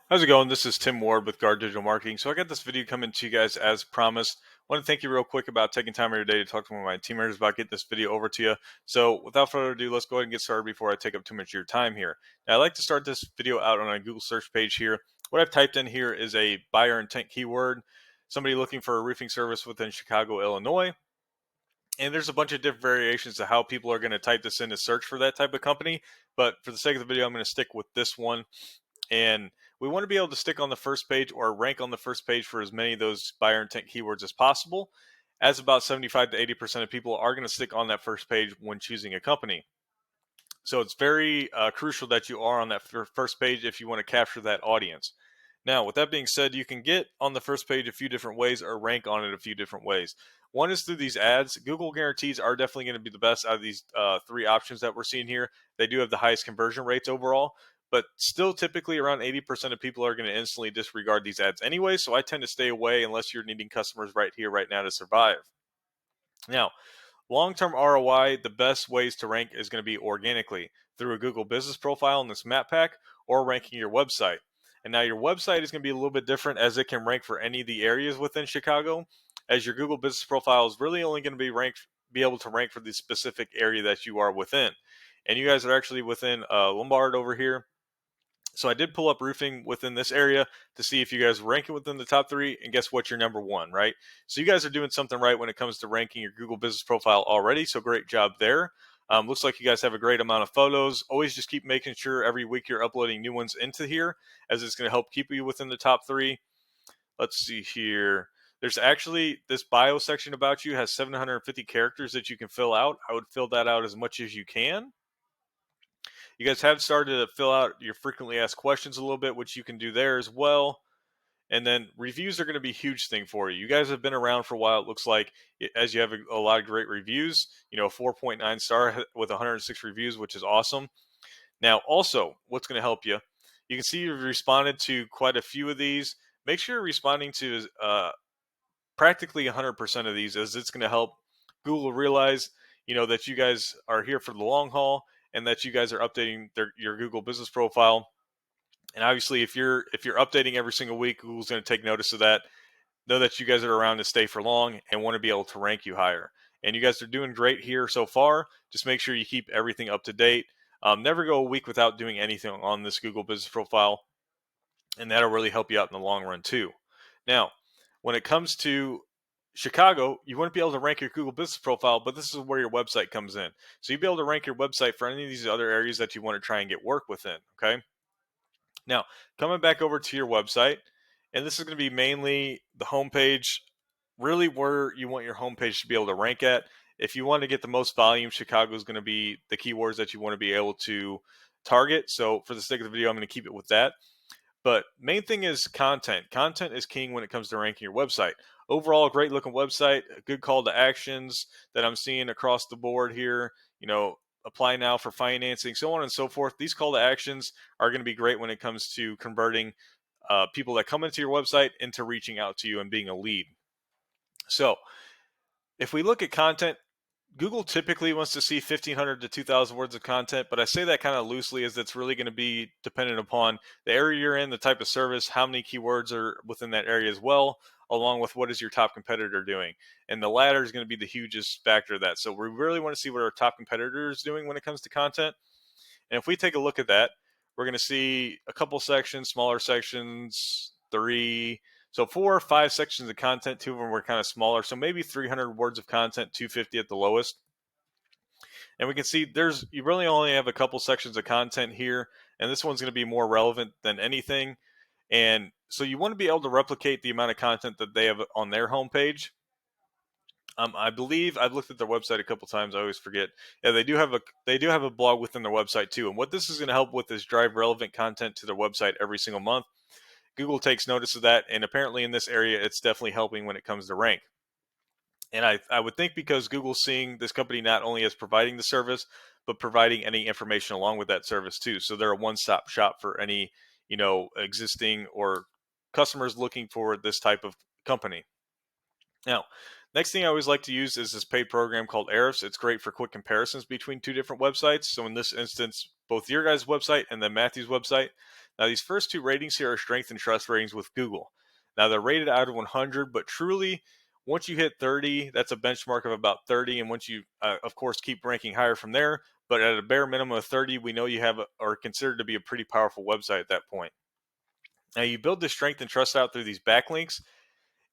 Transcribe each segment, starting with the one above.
How's it going? This is Tim Ward with Guard Digital Marketing. So I got this video coming to you guys as promised. I want to thank you real quick about taking time of your day to talk to one of my team members about getting this video over to you. So without further ado, let's go ahead and get started before I take up too much of your time here. Now, I'd like to start this video out on a Google search page here. What I've typed in here is a buyer intent keyword, somebody looking for a roofing service within Chicago, Illinois. And there's a bunch of different variations to how people are going to type this in to search for that type of company. But for the sake of the video, I'm going to stick with this one. And we want to be able to stick on the first page or rank on the first page for as many of those buyer intent keywords as possible, as about 75 to 80% of people are going to stick on that first page when choosing a company. So it's very crucial that you are on that first page if you want to capture that audience. Now, with that being said, you can get on the first page a few different ways or rank on it a few different ways. One is through these ads. Google guarantees are definitely going to be the best out of these three options that we're seeing here. They do have the highest conversion rates overall, but still typically around 80% of people are going to instantly disregard these ads anyway. So I tend to stay away unless you're needing customers right here, right now to survive. Now, long-term ROI, the best ways to rank is going to be organically through a Google business profile in this map pack or ranking your website. And now your website is going to be a little bit different as it can rank for any of the areas within Chicago, as your Google business profile is really only going to be able to rank for the specific area that you are within. And you guys are actually within Lombard over here. So I did pull up roofing within this area to see if you guys are ranking within the top three, and guess what? You're number one, right? So you guys are doing something right when it comes to ranking your Google business profile already. So great job there. Looks like you guys have a great amount of photos. Always just keep making sure every week you're uploading new ones into here, as it's going to help keep you within the top three. Let's see here. There's actually this bio section about you has 750 characters that you can fill out. I would fill that out as much as you can. You guys have started to fill out your frequently asked questions a little bit, which you can do there as well. And then reviews are going to be a huge thing for you. You guys have been around for a while, it looks like, as you have a lot of great reviews. 4.9 star with 106 reviews, which is awesome. Now, also, what's going to help you? You can see you've responded to quite a few of these. Make sure you're responding to practically 100% of these, as it's going to help Google realize, that you guys are here for the long haul and that you guys are updating your Google business profile. And obviously, if you're updating every single week, Google's going to take notice of that. Know that you guys are around to stay for long and want to be able to rank you higher. And you guys are doing great here so far. Just make sure you keep everything up to date. Never go a week without doing anything on this Google business profile, and that'll really help you out in the long run too. Now, when it comes to Chicago, you want to be able to rank your Google business profile, but this is where your website comes in. So you'll be able to rank your website for any of these other areas that you want to try and get work within, okay? Now, coming back over to your website, and this is going to be mainly the homepage, really where you want your homepage to be able to rank at. If you want to get the most volume, Chicago is going to be the keywords that you want to be able to target. So for the sake of the video, I'm going to keep it with that. But main thing is content. Content is king when it comes to ranking your website. Overall, a great looking website, a good call to actions that I'm seeing across the board here. Apply now for financing, so on and so forth. These call to actions are going to be great when it comes to converting people that come into your website into reaching out to you and being a lead. So if we look at content, Google typically wants to see 1,500 to 2,000 words of content, but I say that kind of loosely, as it's really going to be dependent upon the area you're in, the type of service, how many keywords are within that area as well, along with what is your top competitor doing. And the latter is going to be the hugest factor of that. So we really want to see what our top competitor is doing when it comes to content. And if we take a look at that, we're going to see a couple sections, smaller sections, 3, so 4 or 5 sections of content. 2 of them were kind of smaller. So maybe 300 words of content, 250 at the lowest. And we can see you really only have a couple sections of content here. And this one's going to be more relevant than anything. And so you want to be able to replicate the amount of content that they have on their homepage. I believe I've looked at their website a couple times. I always forget. Yeah, they do have a blog within their website too. And what this is going to help with is drive relevant content to their website every single month. Google takes notice of that, and apparently in this area, it's definitely helping when it comes to rank. And I would think because Google's seeing this company not only as providing the service, but providing any information along with that service too. So they're a one-stop shop for any, existing or customers looking for this type of company. Now, next thing I always like to use is this paid program called Ahrefs. It's great for quick comparisons between 2 different websites. So in this instance, both your guys' website and then Matthew's website. Now, these first two ratings here are strength and trust ratings with Google. Now, they're rated out of 100, but truly, once you hit 30, that's a benchmark of about 30. And once you, of course, keep ranking higher from there, but at a bare minimum of 30, we know you have are considered to be a pretty powerful website at that point. Now, you build this strength and trust out through these backlinks.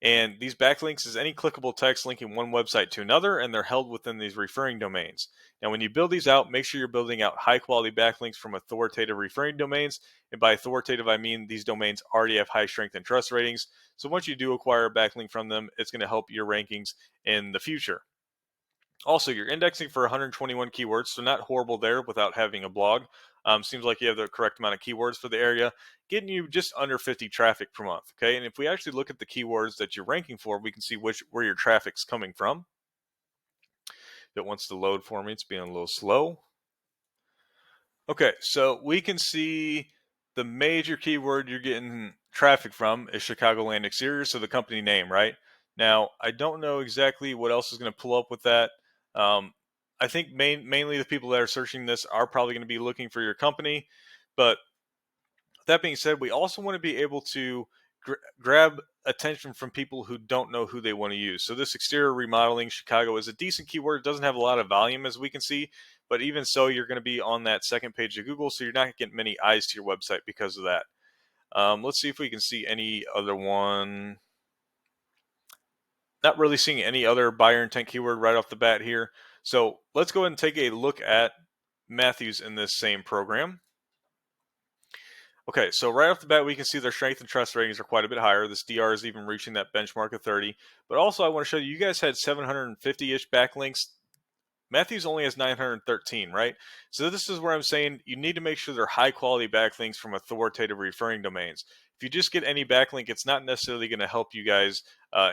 And these backlinks is any clickable text linking one website to another, and they're held within these referring domains. Now, when you build these out, make sure you're building out high quality backlinks from authoritative referring domains. And by authoritative, I mean these domains already have high strength and trust ratings. So once you do acquire a backlink from them, it's going to help your rankings in the future. Also, you're indexing for 121 keywords, so not horrible there without having a blog. Seems like you have the correct amount of keywords for the area, getting you just under 50 traffic per month. Okay, and if we actually look at the keywords that you're ranking for, we can see where your traffic's coming from. If it wants to load for me, it's being a little slow. Okay, so we can see the major keyword you're getting traffic from is Chicagoland Exteriors, so the company name, right? Now, I don't know exactly what else is going to pull up with that. I think mainly the people that are searching this are probably going to be looking for your company. But that being said, we also want to be able to grab attention from people who don't know who they want to use. So this exterior remodeling Chicago is a decent keyword. It doesn't have a lot of volume as we can see, but even so, you're going to be on that second page of Google, so you're not getting many eyes to your website because of that. Let's see if we can see any other one. Not really seeing any other buyer intent keyword right off the bat here. So let's go ahead and take a look at Matthews in this same program. Okay, so right off the bat, we can see their strength and trust ratings are quite a bit higher. This DR is even reaching that benchmark of 30. But also, I want to show you, you guys had 750-ish backlinks. Matthews only has 913, right? So this is where I'm saying you need to make sure they're high quality backlinks from authoritative referring domains. If you just get any backlink, it's not necessarily going to help you guys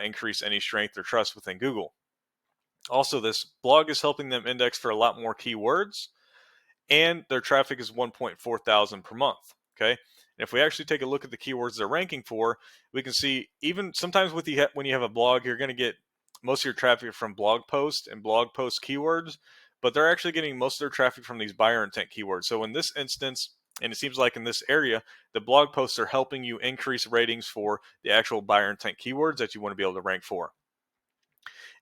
increase any strength or trust within Google. Also, this blog is helping them index for a lot more keywords, and their traffic is 1.4 thousand per month. Okay, and if we actually take a look at the keywords they're ranking for, we can see even sometimes with when you have a blog, you're going to get most of your traffic from blog posts and blog post keywords, but they're actually getting most of their traffic from these buyer intent keywords. So in this instance, and it seems like in this area, the blog posts are helping you increase ratings for the actual buyer intent keywords that you want to be able to rank for.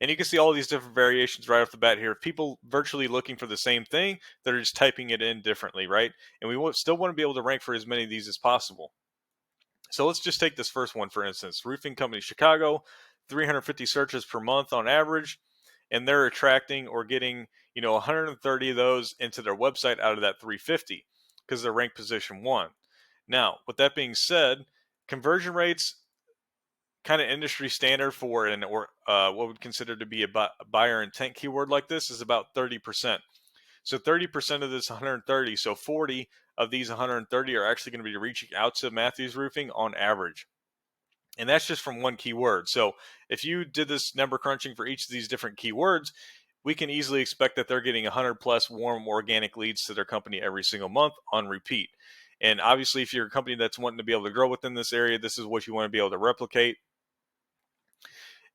And you can see all these different variations right off the bat here. People virtually looking for the same thing, they're just typing it in differently, right? And we still want to be able to rank for as many of these as possible. So let's just take this first one, for instance. Roofing Company Chicago, 350 searches per month on average, and they're attracting or getting 130 of those into their website out of that 350 because they're ranked position 1. Now, with that being said, conversion rates, kind of industry standard for what would consider to be a buyer intent keyword like this, is about 30%. So 30% of this 130, so 40 of these 130 are actually going to be reaching out to Matthews Roofing on average. And that's just from one keyword. So if you did this number crunching for each of these different keywords, we can easily expect that they're getting 100 plus warm organic leads to their company every single month on repeat. And obviously, if you're a company that's wanting to be able to grow within this area, this is what you want to be able to replicate.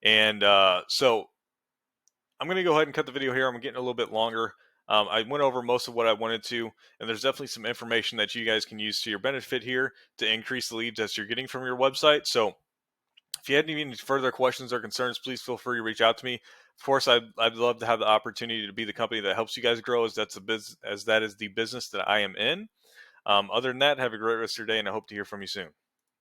And so I'm going to go ahead and cut the video here. I'm getting a little bit longer. I went over most of what I wanted to, and there's definitely some information that you guys can use to your benefit here to increase the leads that you're getting from your website. So if you had any further questions or concerns, please feel free to reach out to me. Of course, I'd love to have the opportunity to be the company that helps you guys grow, as that is the business that I am in. Other than that, have a great rest of your day, and I hope to hear from you soon.